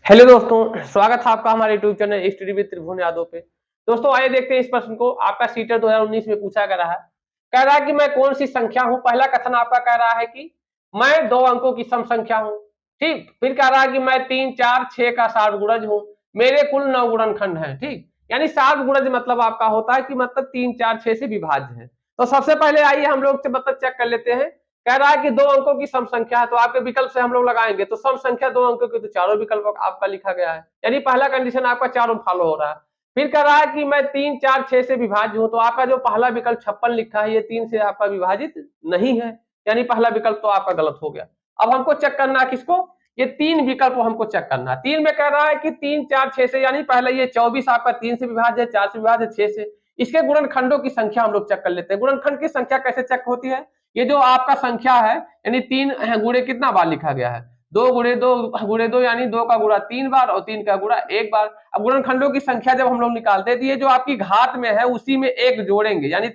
Hello दोस्तों, स्वागत है आपका हमारे यूट्यूब चैनल स्टडी विद त्रिभुवन यादव पे। दोस्तों आइए देखते हैं इस प्रश्न को। आपका सीटेट 2019 में पूछा गया है। कह रहा है कि मैं कौन सी संख्या हूं। पहला कथन आपका कह रहा है कि मैं 2 अंकों की सम संख्या हूं। ठीक, फिर कह रहा है कि मैं 3, 4, 6 का 7 गुणज हूं। मेरे कुल 9 गुणनखंड हैं। ठीक, यानी 7 गुणज मतलब आपका होता है कि मतलब 3, 4, 6 से विभाज्य है। तो सबसे पहले आइए हम लोग मतलब चेक कर लेते हैं। कह रहा है कि 2 अंकों की सम संख्या है, तो आपके विकल्प से हम लोग लगाएंगे तो सम संख्या 2 अंकों की, तो चारों विकल्प आपका लिखा गया है, यानी पहला कंडीशन आपका चारों फॉलो हो रहा है। फिर कह रहा है कि मैं 3, 4, 6 से विभाज्य हूं, तो आपका जो पहला विकल्प 56 लिखा है ये 3 से आपका विभाजित नहीं है, यानी पहला विकल्प तो आपका गलत हो गया। अब हमको चेक करना है किसको, ये 3 विकल्प हमको चेक करना है। 3 में कह रहा है कि 3, 4, 6 से, यानी पहले ये 24 आपका 3 से विभाज्य है, 4 से विभाज्य, 6 से। इसके गुणनखंडों की संख्या हम लोग चेक कर लेते हैं। गुणनखंड की संख्या कैसे चेक होती है, ये जो आपका संख्या है यानी 3 गुणे कितना बार लिखा गया है, 2 गुणे 2 गुणे 2, यानी 2 का गुणा 3 बार और 3 का गुणा 1 बार। अब गुणनखंडों की संख्या जब हम लोग निकालते हैं तो ये जो आपकी घात में है उसी में 1 जोड़ेंगे, यानी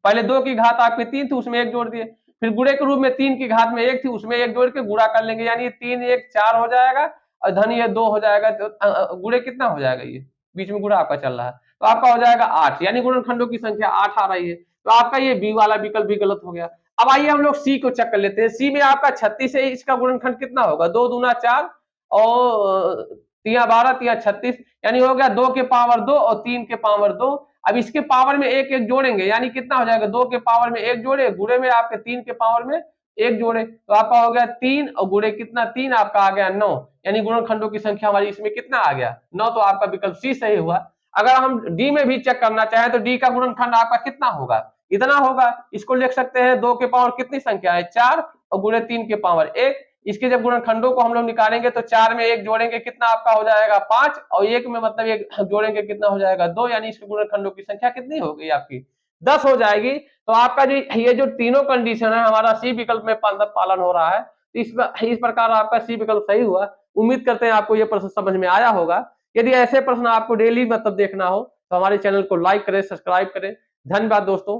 पहले 2 की घात आपकी 3 थी उसमें 1 जोड़ दिए, फिर गुणे के रूप में 3 की घात में 1 थी उसमें 1 जोड़ के गुणा कर लेंगे, यानी 3 1 4 हो जाएगा और धन ये 2 हो जाएगा। तो गुणे कितना हो जाएगा, ये बीच में गुणा आपका चल रहा है तो आपका हो जाएगा 8, यानी गुणनखंडों की संख्या 8 आ रही है। तो आपका ये बी वाला विकल्प भी गलत हो गया। अब आइए हम लोग सी को चेक कर लेते हैं। सी में आपका 36 है, इसका गुणनखंड कितना होगा, 2 दूना 4 और 3 12 3 36, यानी हो गया 2 के पावर 2 और 3 के पावर 2। अब इसके पावर में 1 1 जोड़ेंगे, यानी कितना हो जाएगा, 2 के पावर में 1 जोड़े गुणे में आपके 3 के पावर में 1 जोड़े, तो आपका हो गया 3 और गुणे कितना 3 आपका आ गया 9, यानी गुणनखंडों की संख्या हमारी इसमें कितना आ गया 9, तो आपका विकल्प सी सही हुआ। अगर हम डी में भी चेक करना चाहें तो डी का गुणनखंड आपका कितना होगा, इतना होगा। इसको लिख सकते हैं 2 के पावर कितनी संख्या है 4 और गुणे 3 के पावर 1। इसके जब गुणनखंडों को हम लोग निकालेंगे तो 4 में 1 जोड़ेंगे कितना आपका हो जाएगा 5 और 1 में मतलब 1 जोड़ेंगे कितना हो जाएगा 2, यानी इसके गुणनखंडों की संख्या कितनी हो गई आपकी 10 हो जाएगी। तो आपका जो ये जो तीनों कंडीशन है हमारा सी विकल्प में पालन हो रहा है। तो इस प्रकार आपका सी विकल्प सही हुआ। उम्मीद करते हैं आपको ये प्रश्न समझ में आया होगा। यदि ऐसे प्रश्न आपको डेली मतलब देखना हो तो हमारे चैनल को लाइक करें, सब्सक्राइब करें। धन्यवाद दोस्तों।